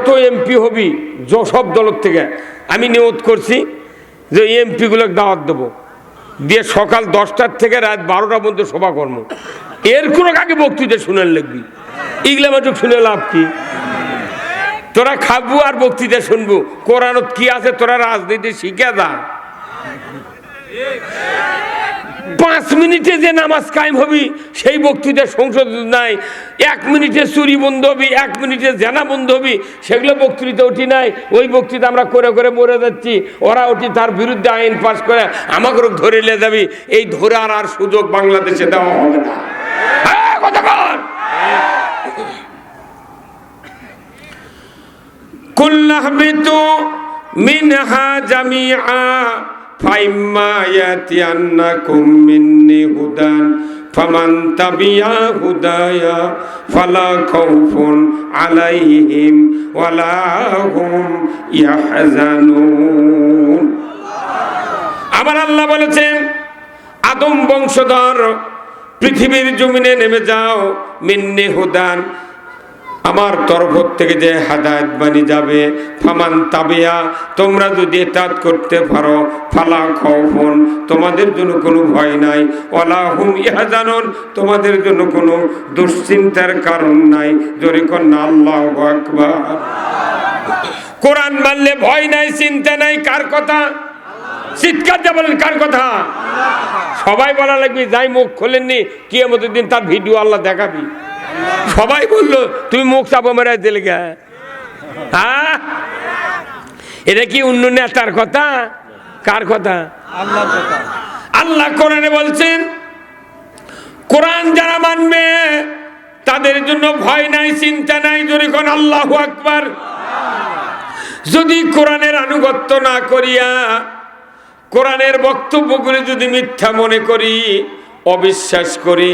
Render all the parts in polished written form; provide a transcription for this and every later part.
যত এমপি হবি সব দলের থেকে আমি নিয়ত করছি যে এমপিগুলোকে দাওয়াত দেবো, দিয়ে সকাল 10টার থেকে রাত 12টা পর্যন্ত সভা কর্ম। এর কোনো আগে বক্তৃতা শুনে লিখবি, এগুলো মাত্র শুনে লাভ কি? তোরা খাবো আর বক্তৃতা শুনবো, কোরআনত কি আছে তোরা রাজনীতি শিখে যা। 5 মিনিটে যে নামাজ কায়েম হবি সেই বক্তৃতা সংসদ নাই। 1 মিনিটে চুরি বন্ধ হবি, 1 মিনিটে জানা বন্ধ হবি, সেগুলো বক্তৃতা উঠি নাই। ওই বক্তৃতা আমরা করে করে মরে যাচ্ছি, ওরা উঠি তার বিরুদ্ধে আইন পাস করে আমাকে ধরে নিয়ে যাবি। এই ধরার আর সুযোগ বাংলাদেশে দেওয়া হবে না। কতক্ষণ কুল্লাহবিতু মিনহা জামিআ ফাইম্মা ইয়াতিয়ান্নাকুম মিন্নি হুদান ফামান তাবিআ হুদায়া ফালা খাউফুন আলাইহিম ওয়ালা হুম ইয়াহজানুন। আমার আল্লাহ বলেছেন, আদম বংশধর পৃথিবীর জমিনে নেমে যাও, মিন্নি হুদান, আমার তরফ থেকে যে হাদায়াত বাণী যাবে, ফামান তাবিয়া, তোমরা যদি ইতাআত করতে পারো, ফালা খাউফুন, তোমাদের জন্য কোনো ভয় নাই, ওয়ালা হুম ইয়াহজানুন, তোমাদের জন্য কোনো দুশ্চিন্তার কারণ নাই। জোরে কন্না আল্লাহু আকবার। কোরআন মানলে ভয় নাই, চিন্তা নাই। কার কথা? চিৎকার দিয়ে বলেন, কার কথা? সবাই বলা লাগবে, যাই মুখ খোলেননি কিয়ামতের দিন তার ভিডিও আল্লাহ দেখাবি। সবাই বললো তুমি মুখ চাপা মেরে দিলে গে। হ্যাঁ, এটা কি অন্য নেতার কথা? কার কথা? আল্লাহর কথা। আল্লাহ কোরআনে বলছেন, কোরআন যারা মানবে তাদের জন্য ভয় নাই, চিন্তা নাই। জোরে কোন আল্লাহু আকবার। যদি কোরআনের আনুগত্য না করিয়া কোরআনের বক্তব্যগুলি যদি মিথ্যা মনে করি, অবিশ্বাস করি,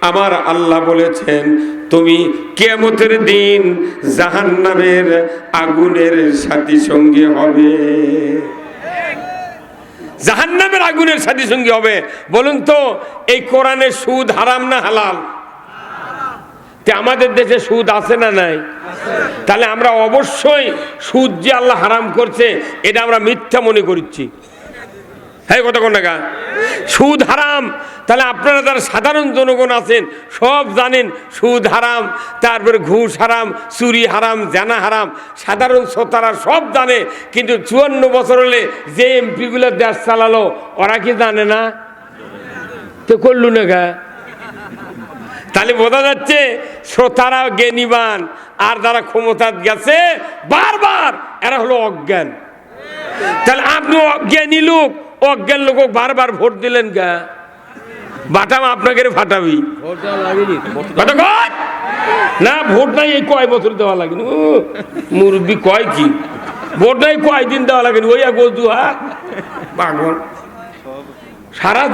আমার আল্লাহ বলেছেন তুমি কিয়ামতের দিন জাহান্নামের আগুনের সাথী সঙ্গী হবে। জাহান্নামের আগুনের সাথী সঙ্গী হবে। বলুন তো, এই কোরআনের সুদ হারাম না হালাল? আমাদের দেশে সুদ আছে না নাই? তাহলে আমরা অবশ্যই সুদ যে আল্লাহ হারাম করছে এটা আমরা মিথ্যা মনে করছি। হ্যাঁ, কথা কোন টাকা সুদ হারাম। তাহলে আপনারা যারা সাধারণ জনগণ আছেন সব জানেন সুদ হারাম, তারপরে ঘুষ হারাম, চুরি হারাম, জানা হারাম। সাধারণ শ্রোতারা সব জানে, কিন্তু 54 বছর হলে যে এমপিগুলো দেশ চালালো ওরা কি জানে না? তো করলু না গা। তাহলে বোঝা যাচ্ছে শ্রোতারা জ্ঞানীবান, আর যারা ক্ষমতা গেছে বারবার এরা হলো অজ্ঞান। তাহলে আপনি অজ্ঞানী লোক, অজ্ঞান লোক বারবার ভোট দিলেন গা, বাটাম আপনাকে ফাটাবি না। ভোট নাই এই কয় বছর দেওয়া লাগেনি, মুরব্বী কয় কি ভোট নাই কয়দিন দেওয়া লাগেনি, ওই এক পাগল। সারা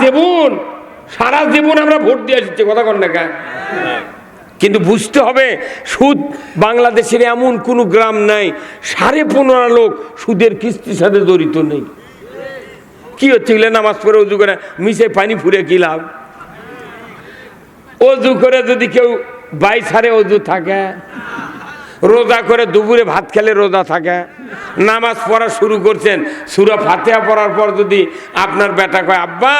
জীবন আমরা ভোট দিয়ে আসছি, কথা কন না। কিন্তু বুঝতে হবে সুদ বাংলাদেশের এমন কোনো গ্রাম নাই 15.5 লোক সুদের কিস্তির সাথে জড়িত নেই। কি হচ্ছে? নামাজ পড়ে উজু করে মিশে পানি ফুরে কি লাভ? অজু করে যদি কেউ 22 সারে অজু থাকে, রোজা করে দুপুরে ভাত খেলে রোজা থাকে, নামাজ পড়া শুরু করছেন, সূরা ফাতিহা পড়ার পর যদি আপনার বেটা কয় আব্বা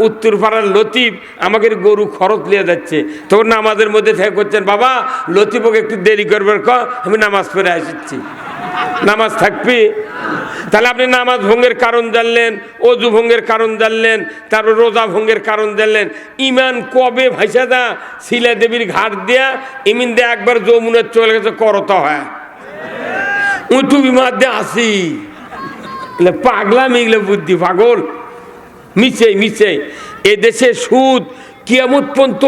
উত্তর পাড়ার লতিফ আমাকে গরু খরচ নিয়ে যাচ্ছে, তখন নামাজের মধ্যে থেকে করছেন বাবা লতিফকে একটু দেরি করবার ক, আমি নামাজ পড়ে আসছি, নামাজ থাকবি? তাহলে আপনি নামাজ ভঙ্গের কারণ জানলেন, অজু ভঙ্গের কারণ জানলেন, তারপর রোজা ভঙ্গের কারণ জানলেন। ইমান কবে ভাইসা দা শিলা দেবীর ঘাট দিয়া ইমিন দিয়ে একবার যমুনের চলে গেছে করতা হয়, উঁচু বিমার দিয়ে আসি পাগলা মিগলে বুদ্ধি পাগল মিছে। এদেশে সুদ কিয়ামত পর্যন্ত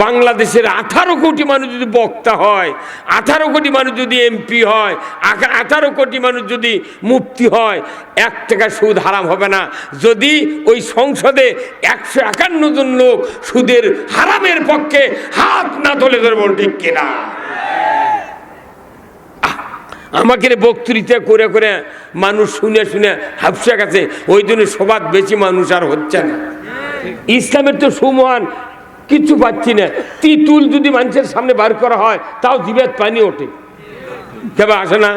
বাংলাদেশের 18 কোটি মানুষ যদি বক্তা হয়, 18 কোটি মানুষ যদি এমপি হয়, 18 কোটি মানুষ যদি মুফতি হয়, 1 টাকা সুদ হারাম হবে না। যদি ওই সংসদে 151 জন লোক সুদের হারামের পক্ষে হাত না তোলে, ধরবো ঠিক কিনা? আমাকে বক্তৃতা করে করে মানুষ শুনে শুনে হাফসা গেছে, ওই জন্য সবার বেশি মানুষ আর হচ্ছে না। ইসলামের তো সুমহান কিছু পাচ্ছি না। তিতুল যদি মানুষের সামনে বার করা হয় তাও জিভে পানি ওঠে, কেবা আসে না?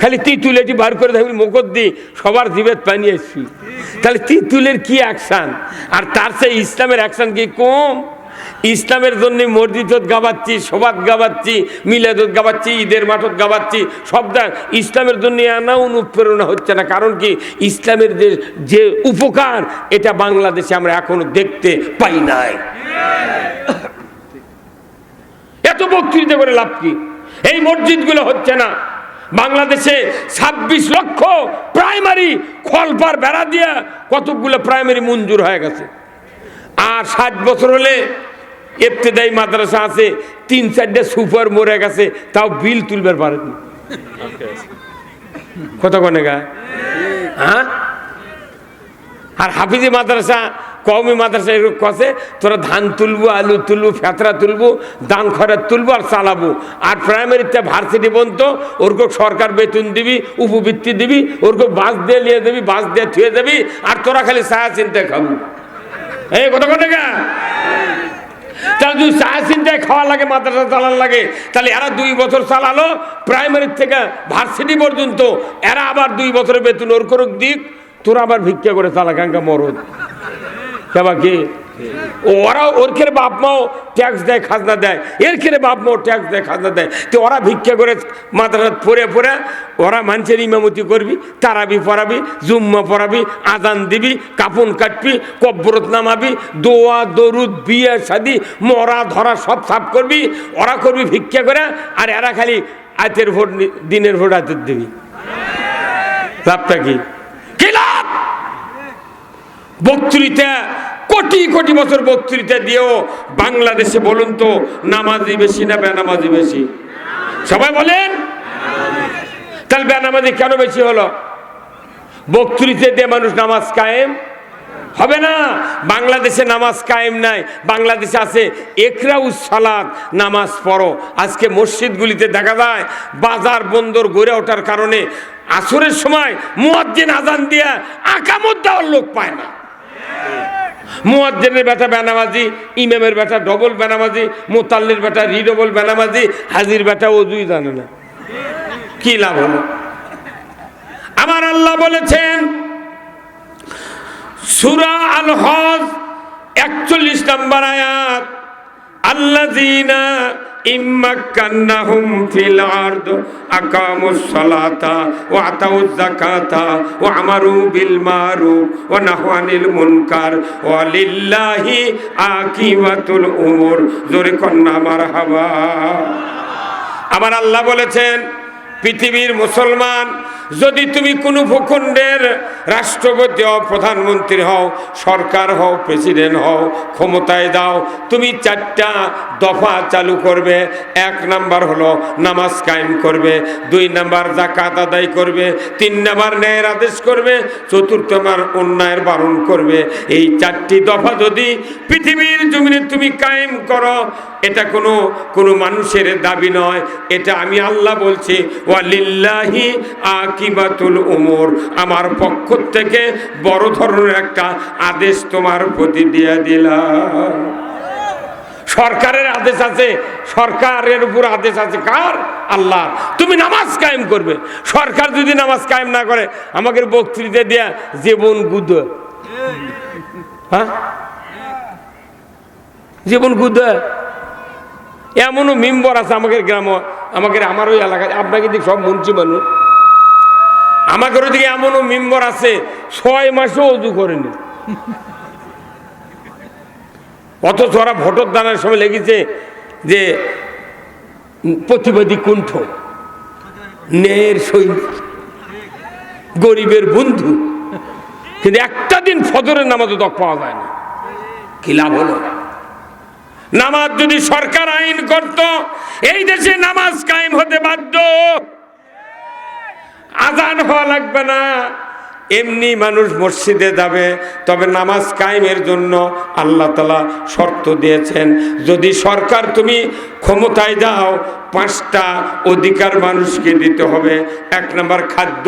খালি তিতুলেটি বার করে থাকবি মুখত দি সবার জীবেত পানি আসবি, তাহলে তিতুলের কি অ্যাকশন? আর তার চেয়ে ইসলামের অ্যাকশন কি কম? ইসলামের জন্য মসজিদত গাবাচ্ছি, সবাত গাবাচ্ছি, মিলাদত গাবাচ্ছি, ঈদের মাঠত গাবাচ্ছি, সবটা ইসলামের জন্য আনা অনুপ্রেরণা হচ্ছে না। কারণ কি? ইসলামের যে উপকার এটা বাংলাদেশে আমরা এখনো দেখতে পাই নাই। এত বক্তৃতা করে লাভ কি? এই মসজিদগুলো হচ্ছে না। বাংলাদেশে 26 লক্ষ প্রাইমারি খলপার বেড়া দিয়া কতগুলো প্রাইমারি মঞ্জুর হয়ে গেছে। আর 60 বছর হলে ইবতেদায়ী মাদ্রাসা আছে, 3-4টা সুপার মরে গেছে, তাও বিল তুলবার পারেনি। কত কনে গা? হ্যাঁ, আর হাফিজি মাদ্রাসা, কওমি মাদ্রাসা এরকম কছে তোরা ধান তুলবো, আলু তুলবো, ফেতরা তুলবো, দান খরাত তুলবো আর চালাবো। আর প্রাইমারিতে ভার্সিটি বন্ধ, ওরকো সরকার বেতন দিবি, উপবৃত্তি দিবি, ওরকো বাস দিয়ে নিয়ে দেবি, বাস দিয়ে থুয়ে দেবি, আর তোরা খালি ছায়া চিন্তায় খাবো। এই কত কনে গা? তাহলে যদি ছায়া চিন্তায় খাওয়া লাগে, মাদ্রাসা চালান লাগে, তাহলে এরা 2 বছর চালালো প্রাইমারি থেকে ভার্সিটি পর্যন্ত, এরা আবার 2 বছরের বেতন ওর করুক দিক, তোরা আবার ভিক্ষা করে চালা কাঙ্কা মরদ কেবা কি? ওরা ওর খেলে বাপ মাও ট্যাক্স দেয়, খাজনা দেয়, এর খেলে বাপ মাও ট্যাক্স দেয়, খাজনা দেয়। তো ওরা ভিক্ষা করে মাদ্রাসা পড়ে পড়ে ওরা মানুষের ইমামতি করবি, তারাবি পড়াবি, জুম্মা পড়াবি, আজান দিবি, কাপন কাটবি, কব্বরত নামাবি, দোয়া দরুদ, বিয়ে শাদি, মরা ধরা সব সাফ করবি। ওরা করবি ভিক্ষা করে, আর এরা খালি আতের ভোট, দিনের ভোট আতের দিবি। লাভটা কি? কি লাভ? বক্তৃতা কোটি কোটি বছর বক্তৃতা দিয়েও বাংলাদেশে বলুন তো নামাজি বেশি না বেনামাজি বেশি? সবাই বলেন। তাহলে বেনামাজি কেন বেশি হলো? বক্তৃতা দিয়ে মানুষ নামাজ কায়েম হবে না। বাংলাদেশে নামাজ কায়েম নাই। বাংলাদেশে আছে ইকরাউস সালাত, নামাজ পড়ো। আজকে মসজিদগুলিতে দেখা যায় বাজার বন্দর গড়ে ওঠার কারণে আসরের সময় মুয়াজ্জিন আজান দিয়ে আকামত দেওয়ার লোক পায় না। মুয়াজ্জিনের বেটা বেনামাজি, ইমামের বেটা ডবল বেনামাজি, মুতাল্লির বেটা রিডবল বেনামাজি, হাজির বেটা ওযুই জানে না। কি লাভ হলো? আমার আল্লাহ বলেছেন সূরা আল হজ 41 নম্বর আয়াত, আল্লাযীনা ইম্মাক্কান্নাহুম ফিল আরদ আকামুস সালাতা ওয়া আতাউয যাকাতা ওয়া আমারু বিল মারুফ ওয়া নাহু আনিল মুনকার ওয়া লিল্লাহি আকিবাতুল উমুর। জোরে কন্না মারহাবা। আমার আল্লাহ বলেছেন পৃথিবীর মুসলমান, যদি তুমি কোনো ভূখণ্ডের রাষ্ট্রপতি হও, প্রধানমন্ত্রী হও, সরকার হও, প্রেসিডেন্ট হও, ক্ষমতায় দাও, তুমি 4টা দফা চালু করবে। 1 নাম্বার হলো নামাজ কায়েম করবে, 2 নাম্বার যাকাত আদায় করবে, 3 নাম্বার ন্যায়ের আদেশ করবে, 4 নাম্বার অন্যায়ের বারণ করবে। এই 4টি দফা যদি পৃথিবীর জমিনে তুমি কায়েম করো, এটা কোনো মানুষের দাবি নয়, এটা আমি আল্লাহ বলছি। ওয়া লিল্লাহি আকিবাতুল উমুর, আমার পক্ষ থেকে বড় ধরনের একটা আদেশ তোমার প্রতি দিয়ে দিলাম। সরকারের আদেশ আছে, সরকারের উপর আদেশ আছে কার? আল্লাহ। তুমি নামাজ কায়েম করবে। সরকার যদি নামাজ কায়েম না করে, আমাদের বক্তৃতা দেয়া জীবন গুদ, হ্যাঁ জীবন গুদ। এমনও মেম্বার আছে আমাদের গ্রাম, আমার ওই এলাকায়, আপনাকে দিক সব মন্ত্রী মানুষ, আমাদের ওদিকে এমনও মেম্বার আছে 6 মাসও ওযু করেনি। অথচ ওরা ভোটের দানের সময় লেগেছে যে প্রতিবাদী কুণ্ঠ, ন্যায়ের সৈনিক, গরিবের বন্ধু, কিন্তু একটা দিন ফজরের নামাজও দক পাওয়া যায় না। কি লাভ হলো? নামাজ যদি সরকার আইন করত, এই দেশে নামাজ কায়েম হতে বাধ্য, আজান হওয়া লাগবে না, এমনি মানুষ মসজিদে যাবে। তবে নামাজ কায়েমের জন্য আল্লাহ তাআলা শর্ত দিয়েছেন, যদি সরকার তুমি ক্ষমতায় যাও, 5টা অধিকার মানুষকে দিতে হবে। 1 নম্বর খাদ্য,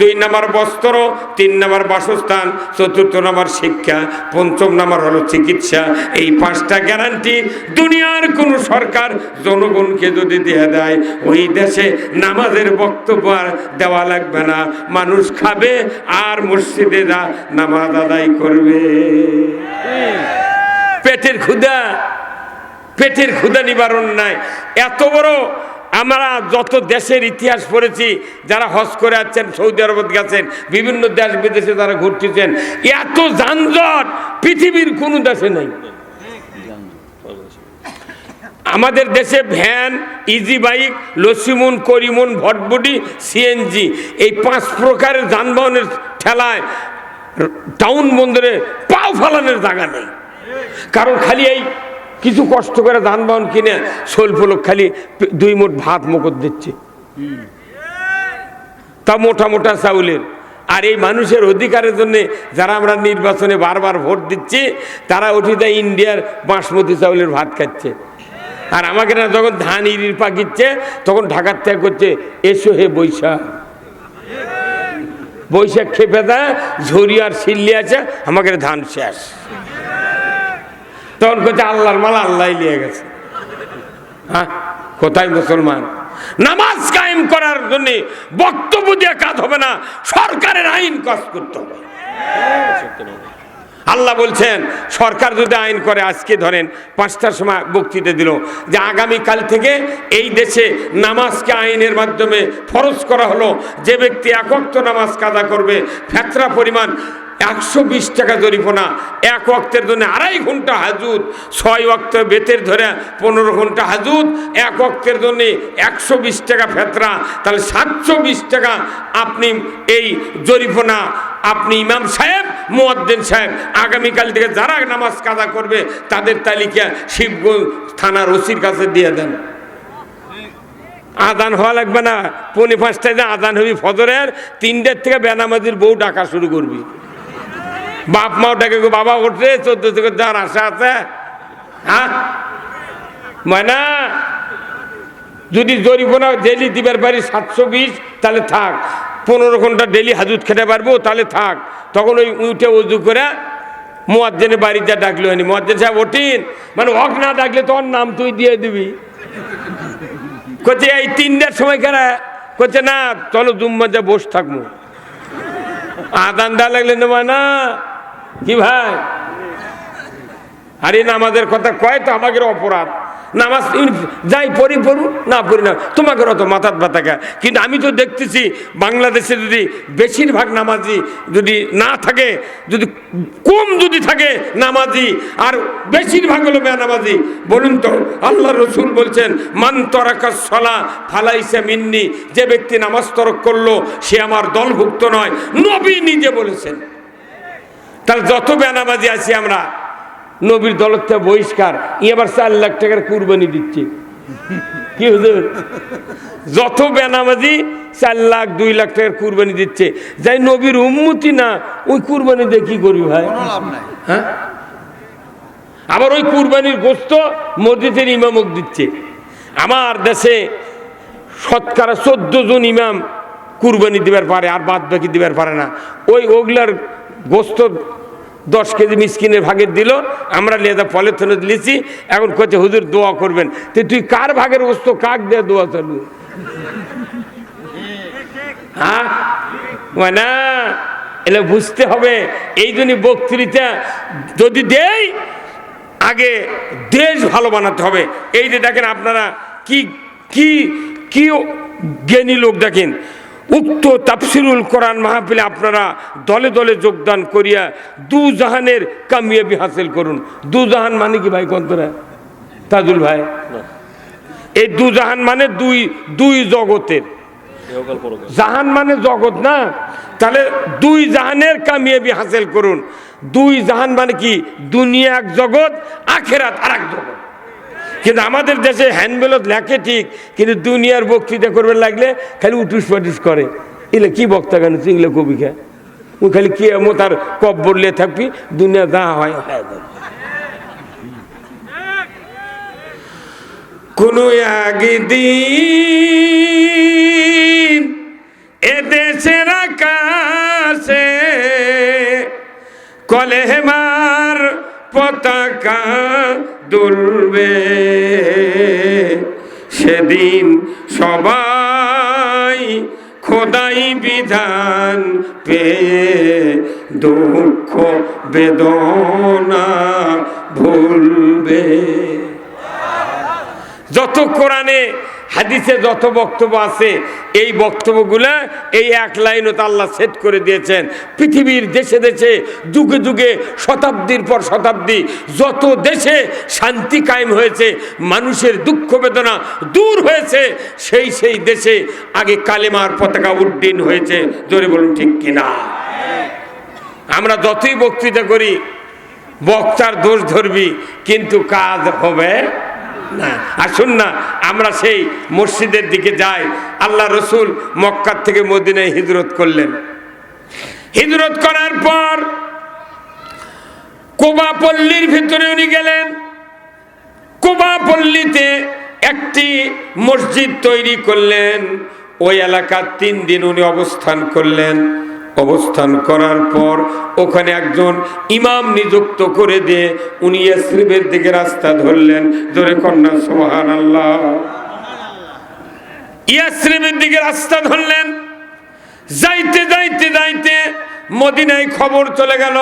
2 নম্বর বস্ত্র, 3 নম্বর বাসস্থান, 4 নম্বর শিক্ষা, 5 নম্বর হলো চিকিৎসা। এই 5টা গ্যারান্টি দুনিয়ার কোন সরকার জনগণকে যদি দিয়ে দেয়, ওই দেশে নামাজের বক্তব্য আর দেওয়া লাগবে না, মানুষ খাবে আর মসজিদে যা নামাজ আদায় করবে। পেটের ক্ষুধা নিবারণ নাই। এত বড় আমরা যত দেশের ইতিহাস পড়েছি, যারা হজ করে আসছেন, সৌদি আরব গেছেন, বিভিন্ন দেশ বিদেশে যারা ঘুরতেছেন, এত যানজট পৃথিবীর কোন দেশে নেই। আমাদের দেশে ভ্যান, ইজি বাইক, লসিমুন, করিমুন, ভটভটি, সিএনজি, এই 5 প্রকারের যানবাহনের ঠেলায় টাউন বন্দরে পাও ফালানোর জায়গা নেই। কারণ খালি এই কিছু কষ্ট করে যানবাহন কিনে স্বল্প লোক খালি 2 মুঠ ভাত মুখত দিচ্ছে, তা মোটা মোটা চাউলের। আর এই মানুষের অধিকারের জন্য যারা আমরা নির্বাচনে বারবার ভোট দিচ্ছি, তারা উঠে দেয় ইন্ডিয়ার বাসমতি চাউলের ভাত খাচ্ছে। আর আমাকে না যখন ধান ইরির পাকিচ্ছে, তখন ঢাকার থেকে করছে, এসো হে বৈশাখ খেপে দেয়, ঝরিয়ার সিল্লি আছে, আমাকে ধান শেষ। তখন করছে আল্লাহর মাল আল্লাহ নিয়ে গেছে। হ্যাঁ, কোথায় মুসলমান? নামাজ কায়েম করার জন্য বক্তব্য দিয়ে কাজ হবে না, সরকারের আইন কাজ করতে হবে। আল্লাহ বলছেন, সরকার যদি আইন করে, আজকে ধরেন 5টার সময় বক্তৃতা দিল যে আগামীকাল থেকে এই দেশে নামাজকে আইনের মাধ্যমে ফরজ করা হলো, যে ব্যক্তি 1 ওয়াক্ত নামাজ কাজা করবে, ফেতরা পরিমাণ 120 টাকা জরিমানা, 1 ওয়াক্তের জন্য 2.5 ঘন্টা হাজুত, 6 ওয়াক্ত বেতের ধরে 15 ঘন্টা হাজুত, 1 ওয়াক্তের জন্য 120 টাকা ফেতরা, তাহলে 720 টাকা আপনি এই জরিমানা আপনি ইমাম সাহেব, মুয়াজ্জিন সাহেব, আগামীকাল থেকে যারা নামাজ কাজা করবে তাদের তালিকা শিবগঞ্জ থানার ওসির কাছে দিয়ে দেন। আজান হওয়া লাগবে না, 4:45টায় যে আজান হবি ফজরের, 3টার থেকে বেনামাজির বউ ডাকা শুরু করবি। বাপ মাও ডাকে, বাবা উঠছে 14 থেকে যাওয়ার আশা আছে। হ্যাঁ, মানে যদি জরিমানা ডেলি দিবার পারি 720, তাহলে থাক। 15 ঘন্টা ডেলি হাজুত খেতে পারবো, তাহলে থাক। তখন ওই উঠে উজু করে মুয়াজ্জিনের বাড়িতে ডাকলো, মুয়াজ্জিন সাহেব ওঠেন, মানে হক না ডাকলে তোর নাম তুই দিয়ে দিবি। করছে এই 3টার সময় কেনা, করছে না চলো জুম্মা যা বসে থাকবো। আদান দা লাগলে নেবা না কি ভাই? আরে নামাজের কথা কয় তো আমাদের অপরাধ। নামাজ যাই পড়ি পড়ুন, না পড়ি না, তোমাকে অত মাথার ব্যথা। কিন্তু আমি তো দেখতেছি বাংলাদেশে যদি বেশিরভাগ নামাজি যদি না থাকে, যদি কম যদি থাকে নামাজি, আর বেশিরভাগ হলো বেনামাজি। বলুন তো, আল্লাহ রসুল বলছেন, মান তরাকাস সালাহ ফালাইসা মিন্নি, যে ব্যক্তি নামাজ তরক করলো সে আমার দলভুক্ত নয়, নবী নিজে বলেছেন। তাহলে যত বেনামাজি আছি আমরা, নবীর দলের থেকে বহিষ্কার। এবার 4 লাখ টাকার কুরবানি দিচ্ছে। কি হুজুর, যত বেনামাজি 4 লাখ 2 লাখ টাকার কুরবানি দিচ্ছে, যাই নবীর উম্মতি না, ওই কুরবানি দিয়ে কি করবি ভাই? হ্যাঁ, আবার ওই কুরবানির গোশত মসজিদের ইমামক দিচ্ছে। আমার দেশে শতকরা 14 জন ইমাম কুরবানি দিবার পারে, আর বাদ বাকি দিবার পারে না। ওগুলার গোশত 10 কেজি মিসকিনের ভাগের দিল, আমরা লেদা পলিথিনে দিয়েছি। এখন কচ্ছে হুজুর দোয়া করবেন। তুই কার ভাগের গোশত কাক দিয়ে দোয়া চালু? হ্যাঁ, না, এলে বুঝতে হবে। এই জন্য বক্তৃতা যদি দেই, আগে দেশ ভালো বানাতে হবে। এই যে দেখেন আপনারা কি কি কি জ্ঞানী লোক দেখেন, উক্ত তাফসিরুল কোরআন মাহফিলে আপনারা দলে দলে যোগদান করিয়া 2 জাহানের কামিয়াবি হাসিল করুন। 2 জাহান মানে কি ভাই কন্তরা তাজুল ভাই? এই 2 জাহান মানে দুই জগতের। জাহান মানে জগৎ না, তাহলে 2 জাহানের কামিয়াবি হাসিল করুন। 2 জাহান মানে কি? দুনিয়া এক জগৎ, আখেরাত আর এক জগৎ। কিন্তু আমাদের দেশে হ্যান্ডবেলত লেখে ঠিক, কিন্তু দুনিয়ার বক্তৃতা করবে লাগলে খালি উটুস পাটুস করে। এলে কি বক্তা কেন চিংলে কবিকা, ও খালি কি এমন তার কব বললে থাকবি, দুনিয়া যা হয়। কোনো একদিন এদেশের আকাশে কলেমার পতাকা দুলবে, সেদিন সবাই খোদাই বিধান পেয়ে দুঃখ বেদনা ভুলবে। যত কোরআনে হাদিসে যত বক্তব্য আছে এই বক্তব্যগুলা এই এক লাইনত আল্লাহ সেট করে দিয়েছেন। পৃথিবীর দেশে দেশে যুগে যুগে শতাব্দীর পর শতাব্দী যত দেশে শান্তি কায়েম হয়েছে, মানুষের দুঃখ বেদনা দূর হয়েছে, সেই সেই দেশে আগে কালেমার পতাকা উড্ডীন হয়েছে। জোরে বলুন ঠিক কিনা? আমরা যতই বক্তৃতা করি বক্তার দোষ ধরবি, কিন্তু কাজ হবে না। আসুন না আমরা সেই মসজিদের দিকে যাই। আল্লাহ রসুল মক্কা থেকে মদিনায় হিজরত করলেন। হিজরত করার পর কুবা পল্লীর ভিতরে উনি গেলেন। কুবা পল্লীতে একটি মসজিদ তৈরি করলেন। ওই এলাকার 3 দিন উনি অবস্থান করলেন। অবস্থান করার পর ওখানে একজন ইমাম নিযুক্ত করে দিয়ে উনি ইয়াসরিবের দিকে রাস্তা ধরলেন। জোরে কন্যা সুবহানাল্লাহ। ইয়াসরিবের দিকে রাস্তা ধরলেন। যাইতে যাইতে যাইতে মদিনায় খবর চলে গেল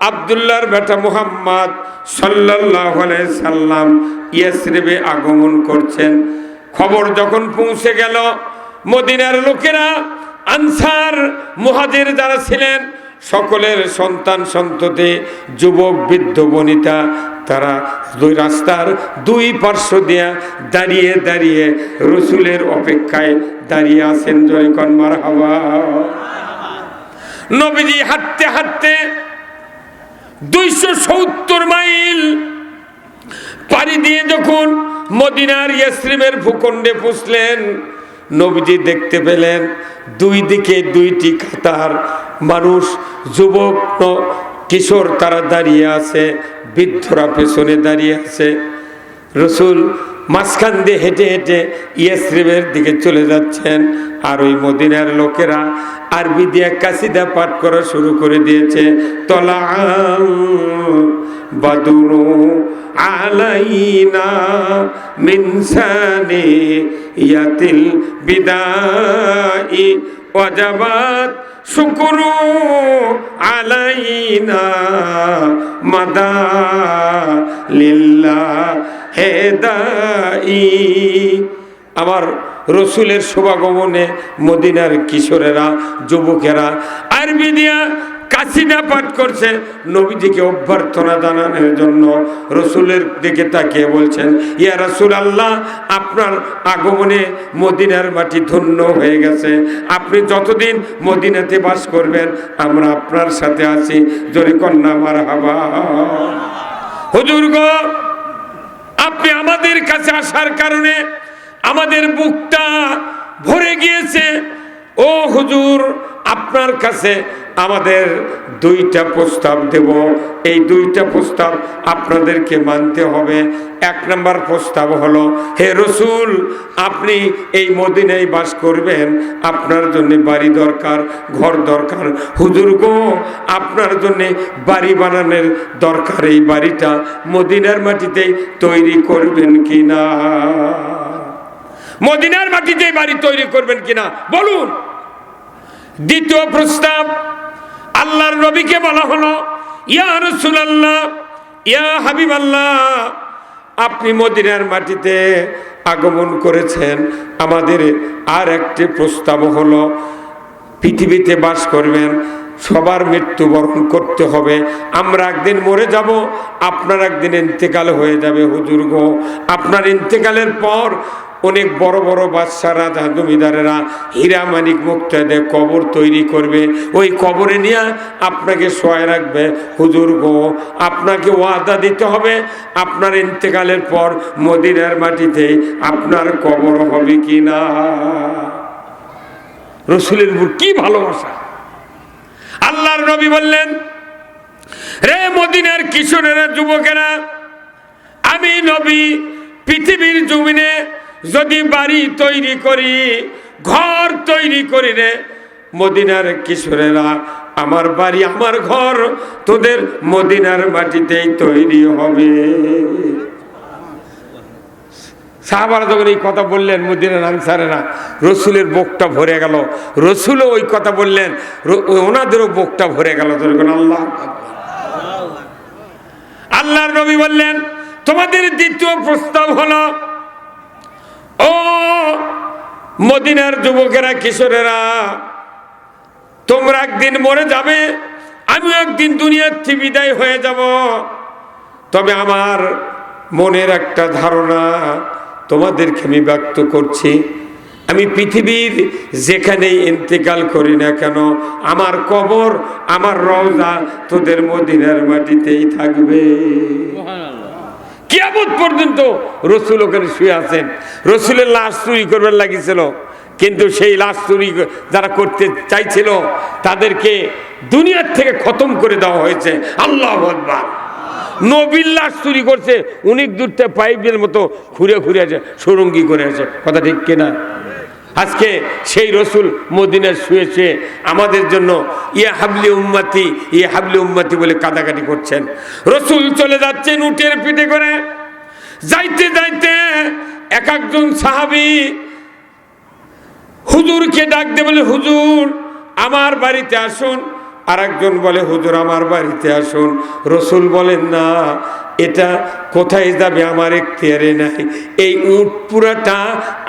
আব্দুল্লাহর বেটা মুহাম্মদ সাল্লাল্লাহু আলাইহি সাল্লাম ইয়াসরিবে আগমন করছেন। খবর যখন পৌঁছে গেল, মদিনার লোকেরা, আনসার মুহাজির যারা ছিলেন, সকলের সন্তান সন্ততি, যুবক বৃদ্ধ বনিতা, তারা রাস্তার 2 পার্শ্ব দিয়া দাঁড়িয়ে দাঁড়িয়ে রসুলের অপেক্ষায় দাঁড়িয়ে আছেন। জয় কোন মারহাবা। নবীজি হাঁটতে হাঁটতে 270 মাইল পাড়ি দিয়ে যখন মদিনার ইয়াসরিবের ভূখণ্ডে পৌঁছলেন, নবীজি দেখতে পেলেন 2 দিকে 2টি কাতার মানুষ, যুবক কিশোর তারা দাঁড়িয়ে আছে, বৃদ্ধরা পেছনে দাঁড়িয়ে আছে। রসুল মাঝখান দিয়ে হেঁটে হেঁটে ইয়াসরিবের দিকে চলে যাচ্ছেন। আর ওই মদিনার লোকেরা আরবি দিয়ে কাসিদা পাঠ করা শুরু করে দিয়েছে। তলা বাদুরু আলাইনা মিন সানিয়াতিল বিদাই ওয়াজাবাত শুকরু আলাইনা মাদা লিল্লাহ হেদাই। আমার রসুলের শুভাগমনে মদিনার কিশোরেরা, যুবকেরা আরবি দিয়া কাসিদা পাঠ করছে নবীজিকে অভ্যর্থনা জানানোর জন্য। রসুলের দিকে তাকিয়ে বলছেন, ইয়া রাসূলুল্লাহ, আপনার আগমনে মদিনার মাটি ধন্য হয়ে গেছে। আপনি যতদিন মদিনাতে বাস করবেন আমরা আপনার সাথে আছি। জোরে কন্যা মারহাবা। হুজুর গো, আপনি আমাদের কাছে আসার কারণে আমাদের বুকটা ভরে গিয়েছে। ও হুজুর, আপনার কাছে আমাদের 2টা প্রস্তাব দেব। এই 2টা প্রস্তাব আপনাদেরকে মানতে হবে। 1 নম্বর প্রস্তাব হলো, হে রসুল, আপনি এই মদিনায় বাস করবেন, আপনার জন্য বাড়ি দরকার, ঘর দরকার। হুজুর গো, আপনার জন্য বাড়ি বানানোর দরকার। এই বাড়িটা মদিনার মাটিতেই তৈরি করবেন কিনা? মদিনার মাটিতে বাড়ি তৈরি করবেন কিনা বলুন। দ্বিতীয় প্রস্তাব, আল্লাহর নবীকে বলা হলো, ইয়া রাসূলুল্লাহ, ইয়া হাবিবাল্লাহ, আপনি মদিনার মাটিতে আগমন করেছেন, আমাদের আর একটি প্রস্তাব হলো, পৃথিবীতে বাস করবেন, সবার মৃত্যুবরণ করতে হবে। আমরা একদিন মরে যাব, আপনার একদিন ইন্তেকাল হয়ে যাবে। হুজুর গো, আপনার ইন্তেকালের পর অনেক বড় বড় বাদশা, রাজা, জমিদারেরা হীরা মানিক মুক্তা দিয়ে কবর তৈরি করবে। ওই কবরে নিয়ে আপনাকে শোয়ায় রাখবে। হুজুর গো, আপনাকে ওয়াদা দিতে হবে, আপনার ইন্তেকালের পর মদিনার মাটিতে আপনার কবর হবে কিনা। রসুলের উপর কি ভালোবাসা! আল্লাহর নবী বললেন, রে মদিনার কিশোরেরা, যুবকেরা, আমি নবী পৃথিবীর জমিনে যদি বাড়ি তৈরি করি, ঘর তৈরি করি রে মদিনার কিশোরেরা, আমার বাড়ি আমার ঘর তোদের মদিনার মাটিতেই তৈরি হবে। সাহাবারা যখন এই কথা বললেন, মদিনার আনসারেরা, রসুলের বুকটা ভরে গেল। রসুলও ওই কথা বললেন, ওনাদেরও বুকটা ভরে গেল। আল্লাহ আল্লাহর নবী বললেন, তোমাদের দ্বিতীয় প্রস্তাব হলো, ও মদিনার যুবকেরা, কিশোরেরা, তোমরা একদিন মরে যাবে, আমি একদিন দুনিয়ার থেকে বিদায় হয়ে যাব। তবে আমার মনের একটা ধারণা তোমাদেরকে আমি ব্যক্ত করছি, আমি পৃথিবীর যেখানেই ইন্তেকাল করি না কেন, আমার কবর, আমার রওজা তোদের মদিনার মাটিতেই থাকবে। কিয়ামত পর্যন্ত রসুল ওখানে শুয়ে আছেন। রসুলের লাশ চুরি করবার লাগিয়েছিল, কিন্তু সেই লাশ চুরি যারা করতে চাইছিল তাদেরকে দুনিয়ার থেকে খতম করে দেওয়া হয়েছে। আল্লাহু আকবার। নবীর লাশ চুরি করছে, অনেক দূর থেকে পাইপের মতো ঘুরে ঘুরে আছে, সুরঙ্গি করে আছে। কথা ঠিক কিনা? আজকে সেই রসুল মদিনায় শুয়েছে আমাদের জন্য ইয়া হাবলি উম্মতি, ইয়া হাবলি উম্মতি বলে কাদাকাটি করছেন। রসুল চলে যাচ্ছেন উটের পিঠে করে। যাইতে যাইতে এক একজন সাহাবী হুজুরকে ডাক দিয়ে বলে, হুজুর আমার বাড়িতে আসুন। আর একজন বলে, হুজুর আমার বাড়িতে আসুন। রসুল বলেন, না, এটা কোথায় যাবে আমার এখতিয়ারে নাই। এই উট পুরাটা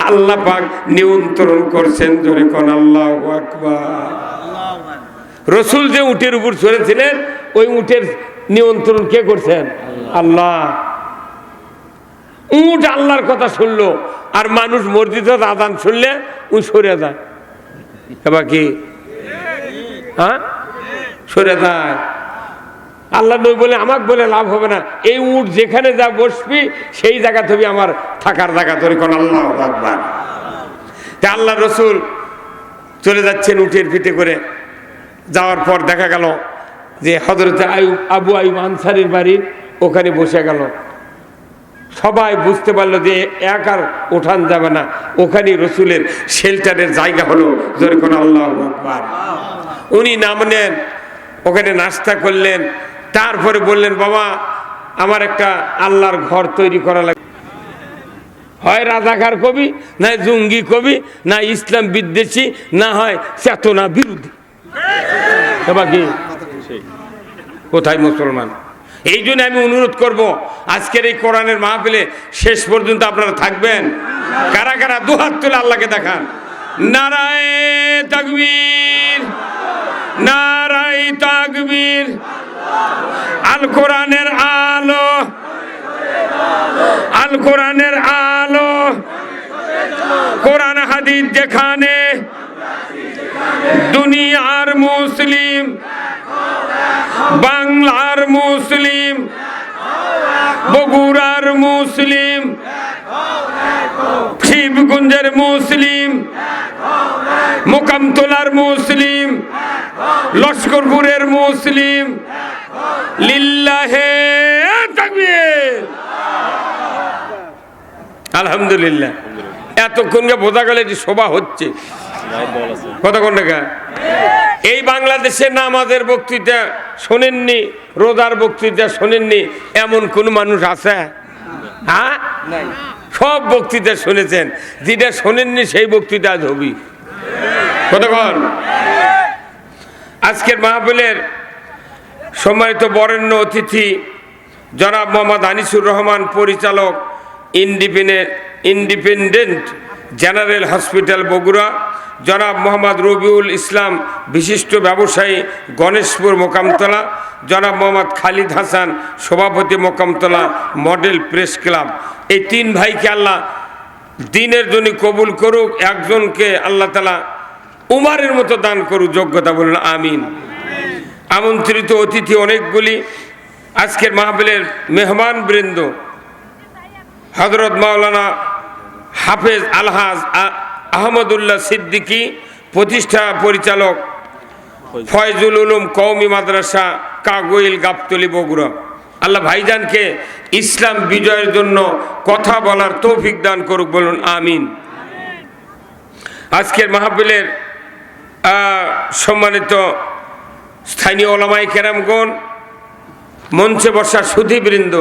আল্লাহ পাক নিয়ন্ত্রণ করছেন। জোরে কোন আল্লাহু আকবার। রসুল যে উটের উপর চড়েছিলেন, ওই উটের নিয়ন্ত্রণ কে করছেন? আল্লাহ। উট আল্লাহর কথা শুনলো, আর মানুষ মসজিদে আযান শুনলে ও সরে যায়। এবার কি হ্যাঁ সরে যায়? আল্লাহ নবী বলে, আমাকে বলে লাভ হবে না, এই উট যেখানে যা বসবি সেই জায়গা থেকে আমার থাকার জায়গা তৈরি কর। আল্লাহু আকবার। তা আল্লাহ রসুল চলে যাচ্ছেন উটের পিঠে করে। যাওয়ার পর দেখা গেল যে হযরত আবু আইয়ুব আনসারীর বাড়ির ওখানে বসে গেল। সবাই বুঝতে পারলো যে এক আর ওঠান যাবে না, ওখানে রসুলের শেল্টারের জায়গা হলো। জোরে কোন আল্লাহু আকবার। উনি নাম নেন, ওখানে নাস্তা করলেন। তারপরে বললেন, বাবা আমার একটা আল্লাহর ঘর তৈরি করা লাগবে। হয় রাজাকার কবি, না জঙ্গি কবি, না ইসলাম বিদ্বেষী, না হয় চেতনা বিরোধী। কি কোথায় মুসলমান? এই জন্য আমি অনুরোধ করব, আজকের এই কোরআনের মাহফিলে শেষ পর্যন্ত আপনারা থাকবেন। কারা কারা দুহাত তুলে আল্লাহকে দেখান। নারায়ে তাকবীর, নারায়ে তাকবীর। আল কোরআনের আলো, আল কোরআনের আলো, কোরআন হাদিস যেখানে, দুনিয়ার মুসলিম, বাংলার মুসলিম, বগুড়ার মুসলিম, শিবগঞ্জের মুসলিম, মোকামতলার মুসলিম, লস্করপুরের মুসলিম, লিল্লাহে তাকবীর। আলহামদুলিল্লাহ। এতক্ষণকে বোঝা গেল যে শোভা হচ্ছে। কতক্ষণ টাকা এই বাংলাদেশের নামাজের বক্তৃতা শোনেননি, রোজার বক্তৃতা শোনেননি এমন কোন মানুষ আছে? হ্যাঁ, সব বক্তৃতা শুনেছেন। যেটা শোনেননি সেই বক্তৃতা আজ হবি। কতক্ষণ? আজকের মাহফিলের সম্মানিত বরেণ্য অতিথি জনাব মোহাম্মদ আনিসুর রহমান, পরিচালক, ইন্ডিপেন্ডেন্ট জেনারেল হসপিটাল বগুড়া, জনাব মোহাম্মদ রবিউল ইসলাম, বিশিষ্ট ব্যবসায়ী, গণেশপুর মোকামতলা, জনাব মোহাম্মদ খালিদ হাসান, সভাপতি মোকামতলা মডেল প্রেস ক্লাব। এই তিন ভাইকে আল্লাহ দিনের জন্য কবুল করুক। একজনকে আল্লাহ তাআলা উমারের মতো দান করুক যোগ্যতা, বলুন আমিন। আমন্ত্রিত অতিথি অনেকগুলি। আজকের মাহফিলের মেহমান বৃন্দ হযরত মাওলানা হাফেজ আলহাজ আহমদুল্লাহ সিদ্দিকী, প্রতিষ্ঠা পরিচালক, ফয়জুল উলুম কওমি মাদ্রাসা, কাগইল, গাবতলী, বগুড়া। আল্লাহ ভাইজানকে ইসলাম বিজয়ের জন্য কথা বলার তৌফিক দান করুক, বলুন আমিন। আজকের মাহফিলের সম্মানিত স্থানীয় ওলামায়ে কেরামগণ, মঞ্চে বসা সুধীবৃন্দ,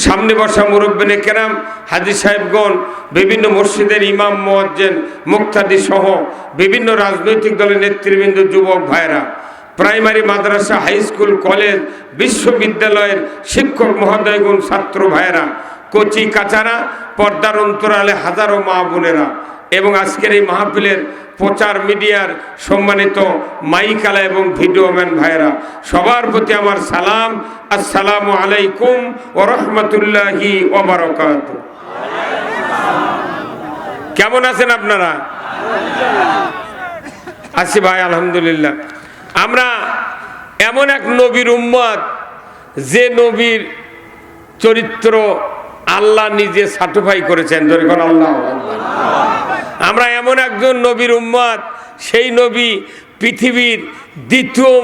সামনে বসা মুরব্বিনে কেরাম, হাজী সাহেবগণ, বিভিন্ন মসজিদের ইমাম, মুয়াজ্জিন, মুক্তাদি সহ বিভিন্ন রাজনৈতিক দলের নেতৃবৃন্দ, যুবক ভাইরা, প্রাইমারি, মাদ্রাসা, হাই স্কুল, কলেজ, বিশ্ববিদ্যালয়ের শিক্ষক মহোদয়গণ, ছাত্র ভাইরা, কচি কাচারা, পর্দার অন্তরালে হাজারো মা বোনেরা এবং আজকের এই মাহফিলের প্রচার মিডিয়ার সম্মানিত মাইকালা এবং ভিডিওম্যান ভাইরা, সবার প্রতি আমার সালাম। আসসালামু আলাইকুম ওয়া রাহমাতুল্লাহি ওয়া বারাকাতুহু। কেমন আছেন আপনারা? আছি ভাই, আলহামদুলিল্লাহ। আমরা এমন এক নবীর উম্মত, যে নবীর চরিত্র আল্লাহ নিজে সার্টিফাই করেছেন, যখন আল্লাহ, আমরা এমন একজন নবীর উম্মত, সেই নবী পৃথিবীর দ্বিতীয়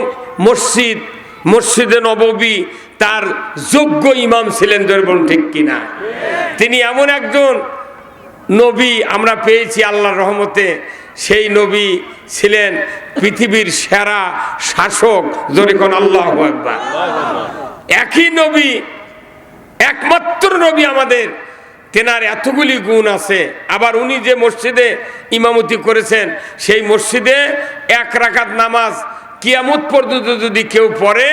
মসজিদ, মসজিদে নববী, তার যোগ্য ইমাম ছিলেন, বলুন ঠিক কিনা? তিনি এমন একজন নবী আমরা পেয়েছি আল্লাহর রহমতে। সেই নবী ছিলেন পৃথিবীর সেরা শাসক, যখন আল্লাহু আকবার। একই নবী, একমাত্র নবী আমাদের, তেনার এতগুলি গুণ আছে। আবার উনি যে মসজিদে ইমামতি করেছেন, সেই মসজিদে এক রাকাত নামাজ কিয়ামত পর্যন্ত যদি কেউ পড়ে,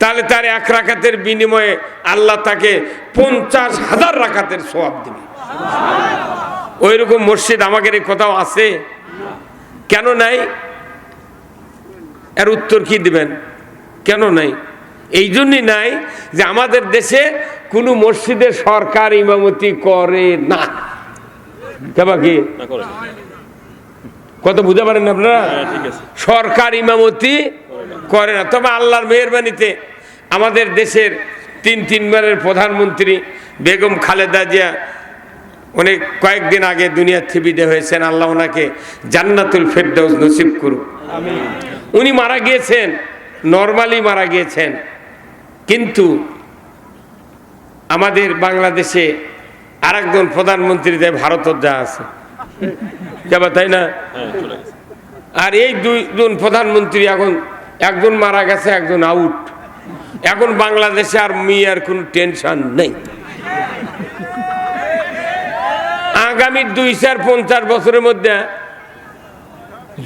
তাহলে তার এক রাকাতের বিনিময়ে আল্লাহ তাকে 50,000 রাকাতের সওয়াব দিবে। ওই রকম মসজিদ আমাদের কোথাও আছে? কেন নাই? এর উত্তর কি দিবেন? কেন নাই? এই জন্যই নাই যে আমাদের দেশে কোনো মসজিদে সরকার ইমামতি করে না। কি কত বুঝতে পারেন আপনারা? সরকার ইমামতি করে না। তবে আল্লাহর মেহেরবানিতে আমাদের দেশের তিনবারের প্রধানমন্ত্রী বেগম খালেদা জিয়া অনেক কয়েকদিন আগে দুনিয়া থেকে বিদায় হয়েছেন। আল্লাহ ওনাকে জান্নাতুল ফেরদাউস নসিব করুক। উনি মারা গিয়েছেন, নরমালি মারা গিয়েছেন, কিন্তু আমাদের বাংলাদেশে আরেকজন প্রধানমন্ত্রী ভারতের যা আছে, তাই না? আর এই দুইজন প্রধানমন্ত্রী এখন, একজন মারা গেছে, একজন আউট। এখন বাংলাদেশে আর মিয়ার কোনো টেনশন নেই। আগামী 250 বছরের মধ্যে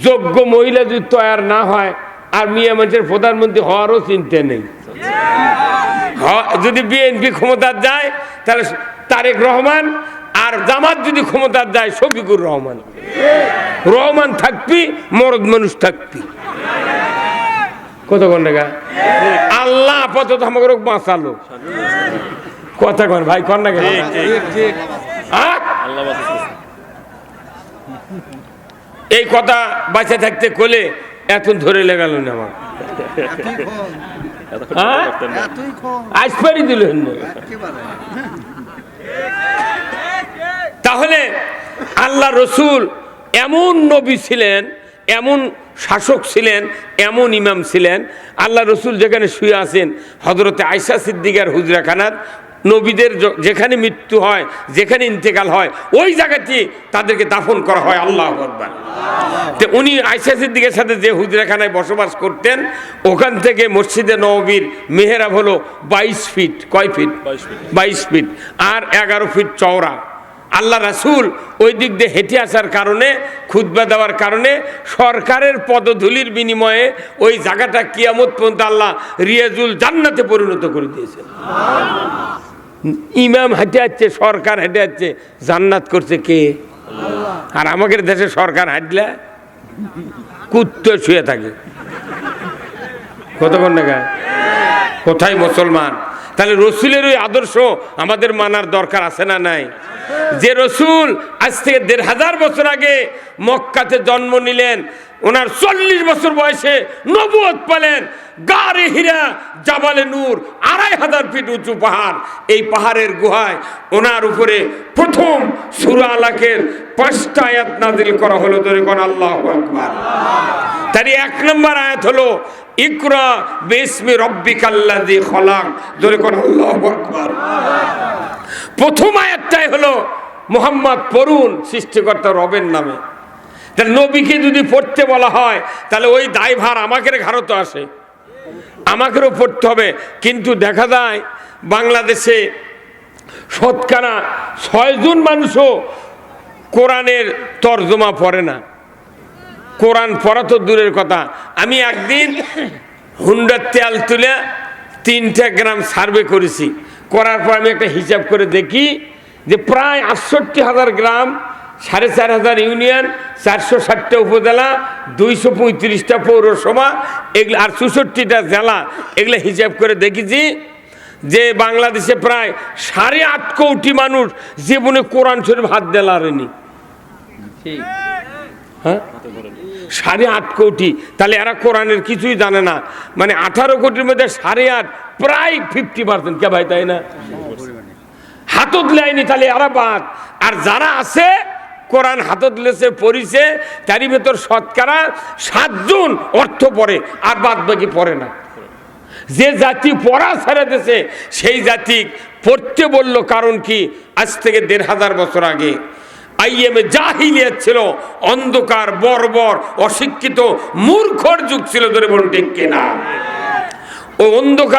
যোগ্য মহিলা যদি তৈরি না হয়, আর মিয়া মানুষের প্রধানমন্ত্রী হওয়ারও চিন্তা নেই। যদি বিএনপি ক্ষমতার যায় তাহলে তারেক রহমান, আর জামাত যদি ক্ষমতার যায় শফিকুর রহমান। রহমান থাকবি, মরদ মানুষ থাকবি। কত ঘন্টা আল্লাহ আপাতত আমাকে বাঁচালো। কথা কন ভাই, কন না? এই কথা বাঁচে থাকতে কোলে এত ধরে লেগাল না আমার। তাহলে আল্লাহ রসুল এমন নবী ছিলেন, এমন শাসক ছিলেন, এমন ইমাম ছিলেন। আল্লাহ রসুল যেখানে শুয়ে আছেন, হযরতে আয়েশা সিদ্দিকার হুজরাখানাত, নবীদের যেখানে মৃত্যু হয়, যেখানে ইন্তেকাল হয়, ওই জায়গাতে তাদেরকে দাফন করা হয়। আল্লাহু আকবার। তো উনি আয়েশা সিদ্দিকের সাথে যে হুজরাখানায় বসবাস করতেন, ওখান থেকে মসজিদে নববীর মেহরাব হলো 22 ফিট। কয় ফিট? 22 ফিট। আর 11 ফিট চওড়া। আল্লাহ রাসূল ওই দিক দিয়ে হেঁটে আসার কারণে, খুতবা দেওয়ার কারণে, সরকারের পদধূলির বিনিময়ে ওই জায়গাটা কিয়ামত পর্যন্ত আল্লাহ রিয়াজুল জান্নাতে পরিণত করে দিয়েছেন। ইমাম হেঁটে যাচ্ছে, সরকার হেঁটে যাচ্ছে, জান্নাত করছে কে? আর আমাদের দেশে সরকার হাঁটলে কুত্তে শুয়ে থাকে। কতক্ষণ টাকা? কোথায় মুসলমান? তাহলে রসুলের ওই আদর্শ আমাদের মানার দরকার আছে না নাই? যে রসুল আজ থেকে 1500 বছর আগে মক্কাতে জন্ম নিলেন, ওনার 40 বছর বয়সে নবুয়ত পেলেন। গারে হীরা, জাবালে নূর, 2500 ফিট উঁচু পাহাড়। এই পাহাড়ের গুহায় ওনার উপরে প্রথম সূরা আলাকের 5টা আয়াত নাযিল করা হলো। ধরে কোন আল্লাহু আকবার। তারই 1 নম্বর আয়াত হলো ইকরা বিসমি রব্বিকাল্লাযী খলাক, জোরে কোন আল্লাহু আকবার। প্রথম আয়াতটাই হলো মুহাম্মদ পড়ুন সৃষ্টিকর্তা রবের নামে। তাহলে নবীকে যদি পড়তে বলা হয় তাহলে ওই দায়ভার আমাদের ঘাড়তে আসে, আমাকেও পড়তে হবে। কিন্তু দেখা যায় বাংলাদেশে শতকরা 6 জন মানুষও কোরআনের তর্জমা পড়ে না। কোরআন পড়া তো দূরের কথা, আমি একদিন হুন্ডার তেল তুলে 3টা গ্রাম সার্ভে করেছি। করার পর আমি একটা হিসাব করে দেখি যে প্রায় 68,000 গ্রাম, 4,500 ইউনিয়ন, 460টা উপজেলা, 235টা পৌরসভা, এগুলো আর 64টা জেলা, এগুলো হিসাব করে দেখেছি যে বাংলাদেশে প্রায় 8.5 কোটি মানুষ জীবনে কোরআন শরীফ হাত দেলারেনি। হ্যাঁ, 8.5 কোটি। তাহলে এরা কোরআনের কিছুই জানে না। মানে 18 কোটির মধ্যে 8.5 প্রায় 50%। কে ভাই, তাই না? হাতত লাইনি, তাহলে এরা বাদ। আর যারা আছে কোরআন হাতত লেছে পড়িছে, তারই ভেতর শতকরা 7 জন অর্থ পড়ে, আর বাদ বাকি পড়ে না। যে জাতি পড়া ছেড়ে দিয়েছে সেই জাতি পড়তে বলল। কারণ কি, আজ থেকে 1500 বছর আগে আইএমএ জাহিলিয়াত ছিল, অন্ধকার, বর্বর, অশিক্ষিত, মূর্খর যুগ ছিল। ধরে বলুন ঠিক কিনা? ও অন্ধকার